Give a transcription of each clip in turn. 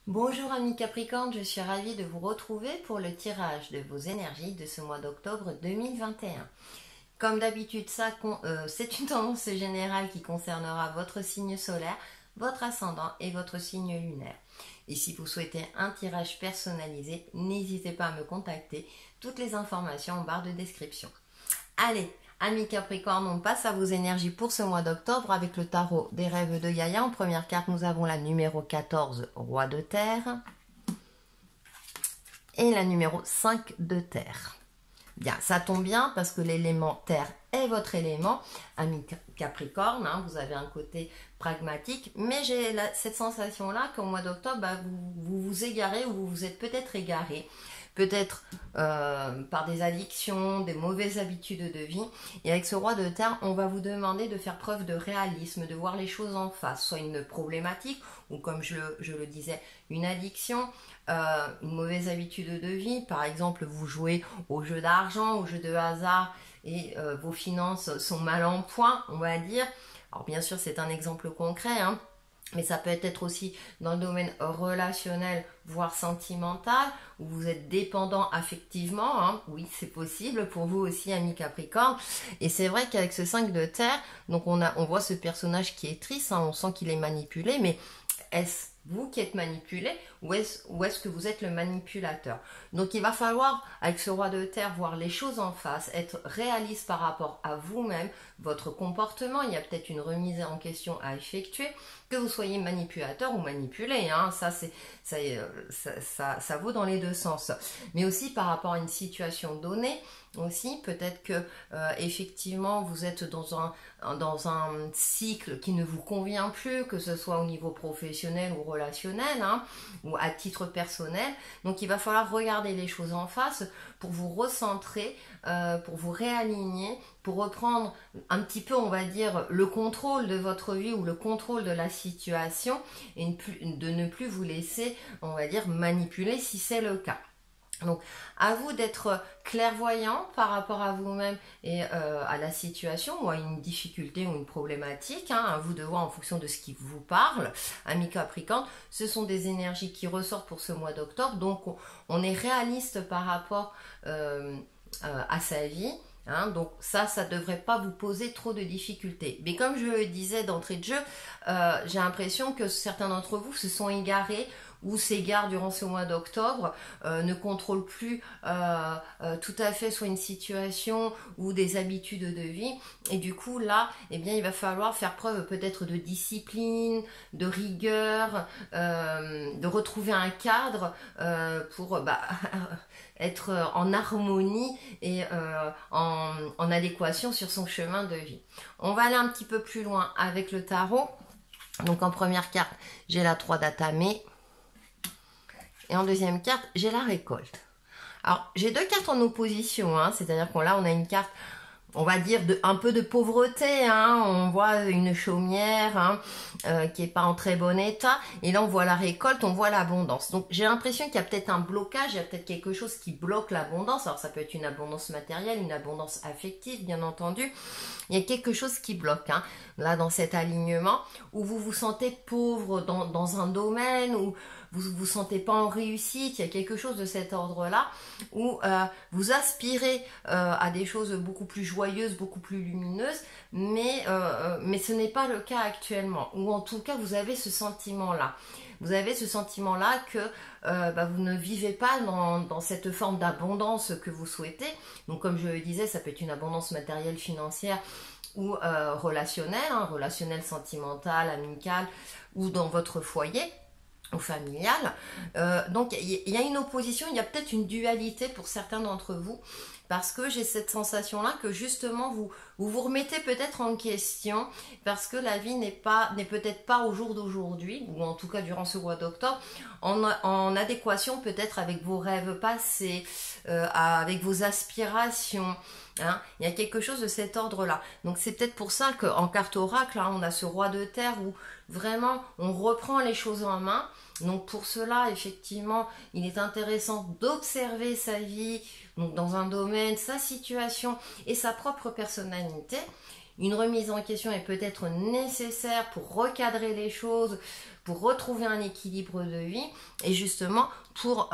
Bonjour amis Capricorne, je suis ravie de vous retrouver pour le tirage de vos énergies de ce mois d'octobre 2021. Comme d'habitude, c'est une tendance générale qui concernera votre signe solaire, votre ascendant et votre signe lunaire. Et si vous souhaitez un tirage personnalisé, n'hésitez pas à me contacter. Toutes les informations en barre de description. Allez, amis Capricorne, on passe à vos énergies pour ce mois d'octobre avec le tarot des rêves de Gaïa. En première carte, nous avons la numéro 14, Roi de Terre, et la numéro 5 de Terre. Bien, ça tombe bien parce que l'élément Terre est votre élément, amis Capricorne, hein, vous avez un côté pragmatique, mais j'ai cette sensation-là qu'au mois d'octobre, vous vous égarez ou vous vous êtes peut-être égaré. Peut-être par des addictions, des mauvaises habitudes de vie. Et avec ce roi de terre, on va vous demander de faire preuve de réalisme, de voir les choses en face, soit une problématique, ou comme je le disais, une addiction, une mauvaise habitude de vie. Par exemple, vous jouez au jeu d'argent, au jeu de hasard, et vos finances sont mal en point, on va dire. Alors bien sûr, c'est un exemple concret, hein. Mais ça peut être aussi dans le domaine relationnel, voire sentimental, où vous êtes dépendant affectivement. Hein. Oui, c'est possible pour vous aussi, amis Capricorne. Et c'est vrai qu'avec ce 5 de terre, donc on voit ce personnage qui est triste, hein, on sent qu'il est manipulé, mais est-ce vous qui êtes manipulé ou est-ce que vous êtes le manipulateur? Donc il va falloir, avec ce roi de terre, voir les choses en face, être réaliste par rapport à vous-même, votre comportement. Il y a peut-être une remise en question à effectuer, que vous soyez manipulateur ou manipulé, hein, ça vaut dans les deux sens. Mais aussi par rapport à une situation donnée, aussi peut-être que effectivement vous êtes dans un cycle qui ne vous convient plus, que ce soit au niveau professionnel ou relationnel, hein, ou à titre personnel. Donc il va falloir regarder les choses en face pour vous recentrer, pour vous réaligner, pour reprendre un petit peu, on va dire, le contrôle de votre vie ou le contrôle de la situation et de ne plus vous laisser, on va dire, manipuler si c'est le cas. Donc, à vous d'être clairvoyant par rapport à vous-même et à la situation ou à une difficulté ou une problématique, hein, à vous de voir en fonction de ce qui vous parle. Amis Capricorne, ce sont des énergies qui ressortent pour ce mois d'octobre, donc on est réaliste par rapport à sa vie. Hein, donc ça ne devrait pas vous poser trop de difficultés. Mais comme je le disais d'entrée de jeu, j'ai l'impression que certains d'entre vous se sont égarés ou s'égarent durant ce mois d'octobre, ne contrôlent plus tout à fait soit une situation ou des habitudes de vie. Et du coup là, eh bien, il va falloir faire preuve peut-être de discipline, de rigueur, de retrouver un cadre pour être en harmonie et en adéquation sur son chemin de vie. On va aller un petit peu plus loin avec le tarot. Donc en première carte, j'ai la 3 d'Atamé. Et en deuxième carte, j'ai la récolte. Alors, j'ai deux cartes en opposition, hein, c'est-à-dire qu'on là, on a une carte, on va dire, un peu de pauvreté, hein, on voit une chaumière hein, qui n'est pas en très bon état, et là, on voit la récolte, on voit l'abondance. Donc, j'ai l'impression qu'il y a peut-être un blocage, il y a peut-être quelque chose qui bloque l'abondance. Alors, ça peut être une abondance matérielle, une abondance affective, bien entendu. Il y a quelque chose qui bloque, hein, là, dans cet alignement, où vous vous sentez pauvre dans un domaine, où vous ne vous sentez pas en réussite, il y a quelque chose de cet ordre-là, où vous aspirez à des choses beaucoup plus joyeuses, beaucoup plus lumineuses, mais ce n'est pas le cas actuellement, ou en tout cas vous avez ce sentiment-là. Vous avez ce sentiment-là que vous ne vivez pas dans cette forme d'abondance que vous souhaitez. Donc comme je le disais, ça peut être une abondance matérielle, financière, ou relationnelle, hein, relationnelle, sentimentale, amicale, ou dans votre foyer ou familial. Donc il y a une opposition, il y a peut-être une dualité pour certains d'entre vous, parce que j'ai cette sensation-là que justement vous remettez peut-être en question, parce que la vie n'est peut-être pas au jour d'aujourd'hui, ou en tout cas durant ce mois d'octobre, en adéquation peut-être avec vos rêves passés, avec vos aspirations. Hein, il y a quelque chose de cet ordre-là. Donc c'est peut-être pour ça qu'en carte oracle, hein, on a ce roi de terre où vraiment on reprend les choses en main. Donc pour cela, effectivement, il est intéressant d'observer sa vie, donc dans un domaine, sa situation et sa propre personnalité. une remise en question est peut-être nécessaire pour recadrer les choses, pour retrouver un équilibre de vie et justement pour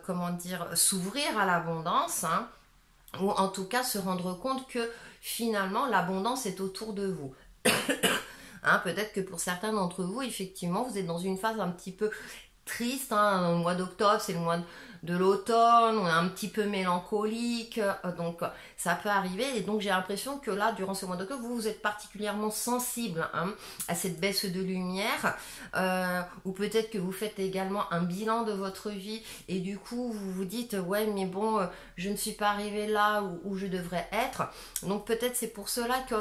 comment dire, s'ouvrir à l'abondance, hein, ou en tout cas se rendre compte que finalement l'abondance est autour de vous. Hein, peut-être que pour certains d'entre vous, effectivement, vous êtes dans une phase un petit peu triste, hein. Le mois d'octobre, c'est le mois de l'automne, on est un petit peu mélancolique, donc ça peut arriver. Et donc j'ai l'impression que là, durant ce mois d'octobre, vous êtes particulièrement sensible, hein, à cette baisse de lumière, ou peut-être que vous faites également un bilan de votre vie et du coup vous vous dites ouais mais bon, je ne suis pas arrivée là où je devrais être. Donc peut-être c'est pour cela que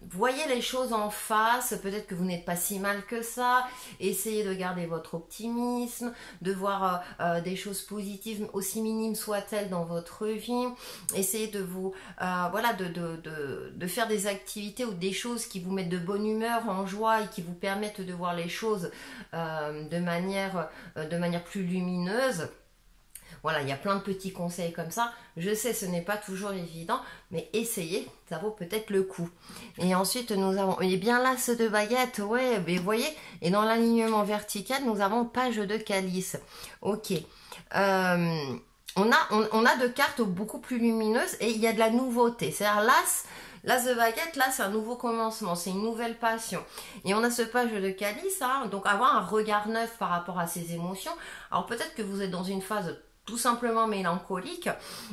voyez les choses en face, peut-être que vous n'êtes pas si mal que ça, essayez de garder votre optimisme, de voir des choses positives aussi minimes soient-elles dans votre vie, essayez de vous voilà, de faire des activités ou des choses qui vous mettent de bonne humeur, en joie et qui vous permettent de voir les choses de manière plus lumineuse. Voilà, il y a plein de petits conseils comme ça. Je sais, ce n'est pas toujours évident, mais essayez, ça vaut peut-être le coup. Et ensuite, nous avons, eh bien l'as de baguette, ouais, mais vous voyez, et dans l'alignement vertical, nous avons page de calice. Ok. On a deux cartes beaucoup plus lumineuses et il y a de la nouveauté. C'est-à-dire l'as de baguette, là, c'est un nouveau commencement, c'est une nouvelle passion. Et on a ce page de calice, hein, donc avoir un regard neuf par rapport à ses émotions. Alors peut-être que vous êtes dans une phase tout simplement mélancolique,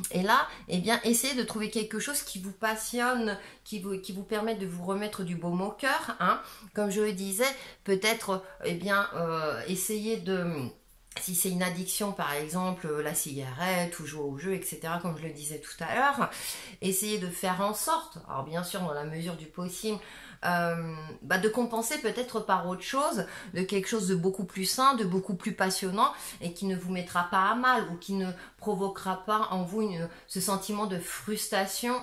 et là, eh bien, essayez de trouver quelque chose qui vous passionne, qui vous permet de vous remettre du baume au cœur, hein. Comme je le disais, peut-être, eh bien, essayez de... Si c'est une addiction, par exemple, la cigarette ou jouer au jeu, etc., comme je le disais tout à l'heure, essayez de faire en sorte, alors bien sûr dans la mesure du possible, de compenser peut-être par autre chose, de quelque chose de beaucoup plus sain, de beaucoup plus passionnant et qui ne vous mettra pas à mal ou qui ne provoquera pas en vous ce sentiment de frustration,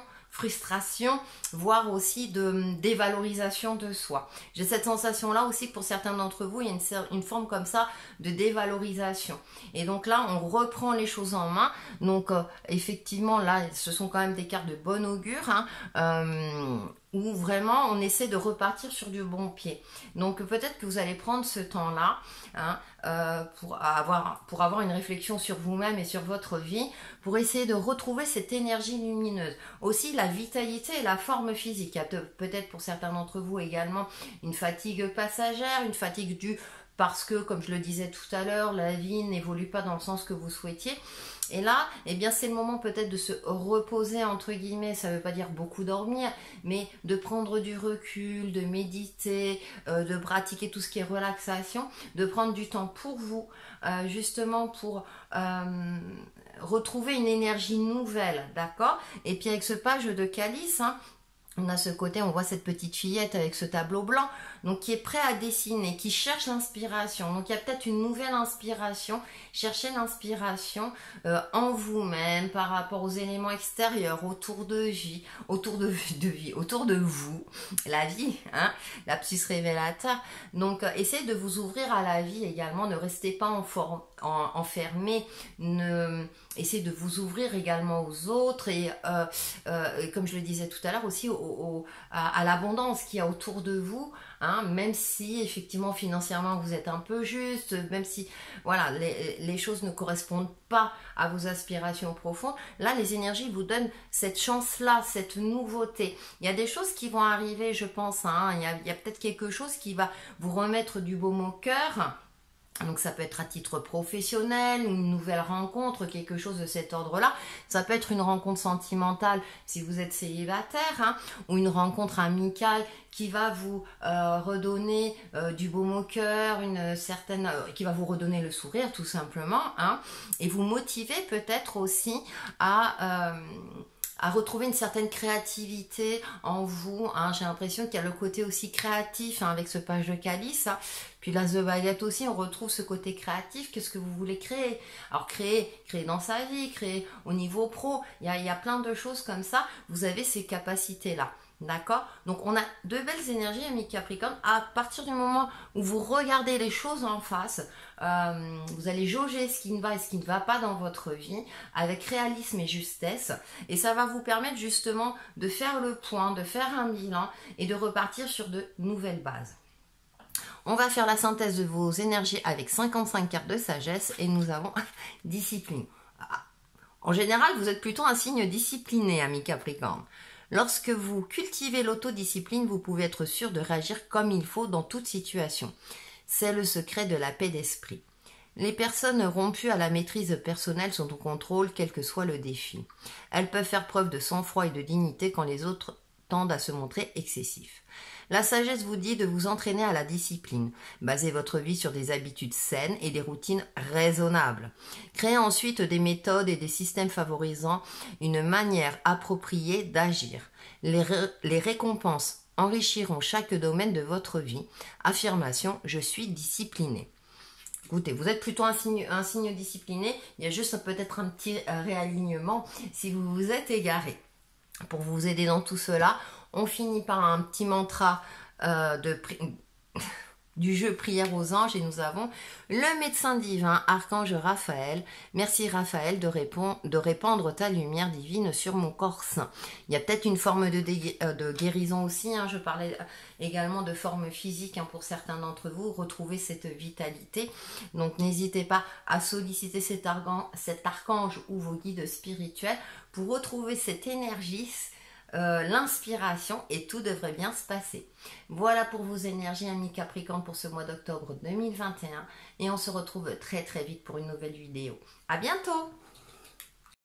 voire aussi de dévalorisation de soi. J'ai cette sensation-là aussi que pour certains d'entre vous, il y a une forme comme ça de dévalorisation. Et donc là, on reprend les choses en main. Donc effectivement, là, ce sont quand même des cartes de bon augure, hein, où vraiment on essaie de repartir sur du bon pied. Donc peut-être que vous allez prendre ce temps-là, hein, pour avoir une réflexion sur vous-même et sur votre vie, pour essayer de retrouver cette énergie lumineuse. Aussi la vitalité et la forme physique. Il y a peut-être pour certains d'entre vous également une fatigue passagère, une fatigue due parce que, comme je le disais tout à l'heure, la vie n'évolue pas dans le sens que vous souhaitiez. Et là, eh bien, c'est le moment peut-être de se reposer, entre guillemets, ça ne veut pas dire beaucoup dormir, mais de prendre du recul, de méditer, de pratiquer tout ce qui est relaxation, de prendre du temps pour vous, justement pour retrouver une énergie nouvelle, d'accord? Et puis avec ce page de calice, hein, on a ce côté, on voit cette petite fillette avec ce tableau blanc, donc qui est prêt à dessiner, qui cherche l'inspiration. Donc il y a peut-être une nouvelle inspiration. Cherchez l'inspiration en vous-même par rapport aux éléments extérieurs, autour de vous, la vie, hein, la psy révélateur. Donc essayez de vous ouvrir à la vie également, ne restez pas enfermé, essayez de vous ouvrir également aux autres et comme je le disais tout à l'heure aussi à l'abondance qu'il y a autour de vous, hein, même si effectivement financièrement vous êtes un peu juste, même si voilà les choses ne correspondent pas à vos aspirations profondes, là les énergies vous donnent cette chance-là, cette nouveauté. Il y a des choses qui vont arriver, je pense, hein, il y a peut-être quelque chose qui va vous remettre du baume au cœur. Donc ça peut être à titre professionnel, une nouvelle rencontre, quelque chose de cet ordre-là. Ça peut être une rencontre sentimentale si vous êtes célibataire, hein, ou une rencontre amicale qui va vous redonner du baume au cœur, qui va vous redonner le sourire tout simplement, hein, et vous motiver peut-être aussi à retrouver une certaine créativité en vous, hein. J'ai l'impression qu'il y a le côté aussi créatif, hein, avec ce page de calice, hein. Puis l'as de baguette aussi, on retrouve ce côté créatif. Qu'est-ce que vous voulez créer? Alors créer dans sa vie, créer au niveau pro, il y a plein de choses comme ça. Vous avez ces capacités-là. D'accord? Donc on a de belles énergies, amis Capricorne. À partir du moment où vous regardez les choses en face, vous allez jauger ce qui ne va et ce qui ne va pas dans votre vie avec réalisme et justesse. Et ça va vous permettre justement de faire le point, de faire un bilan et de repartir sur de nouvelles bases. On va faire la synthèse de vos énergies avec 55 cartes de sagesse et nous avons discipline. En général, vous êtes plutôt un signe discipliné, ami Capricorne. Lorsque vous cultivez l'autodiscipline, vous pouvez être sûr de réagir comme il faut dans toute situation. C'est le secret de la paix d'esprit. Les personnes rompues à la maîtrise personnelle sont au contrôle, quel que soit le défi. Elles peuvent faire preuve de sang-froid et de dignité quand les autres tendent à se montrer excessifs. La sagesse vous dit de vous entraîner à la discipline. Basez votre vie sur des habitudes saines et des routines raisonnables. Créez ensuite des méthodes et des systèmes favorisant une manière appropriée d'agir. Les récompenses enrichiront chaque domaine de votre vie. Affirmation, je suis discipliné. Écoutez, vous êtes plutôt un signe discipliné. Il y a juste peut-être un petit réalignement si vous vous êtes égaré. Pour vous aider dans tout cela, on finit par un petit mantra du jeu prière aux anges et nous avons le médecin divin, archange Raphaël. Merci Raphaël de répandre ta lumière divine sur mon corps sain. Il y a peut-être une forme de guérison aussi, hein. Je parlais également de forme physique, hein, pour certains d'entre vous, retrouver cette vitalité. Donc n'hésitez pas à solliciter cet archange ou vos guides spirituels pour retrouver cette énergie, l'inspiration, et tout devrait bien se passer. Voilà pour vos énergies, amis Capricorne, pour ce mois d'octobre 2021 et on se retrouve très très vite pour une nouvelle vidéo. À bientôt!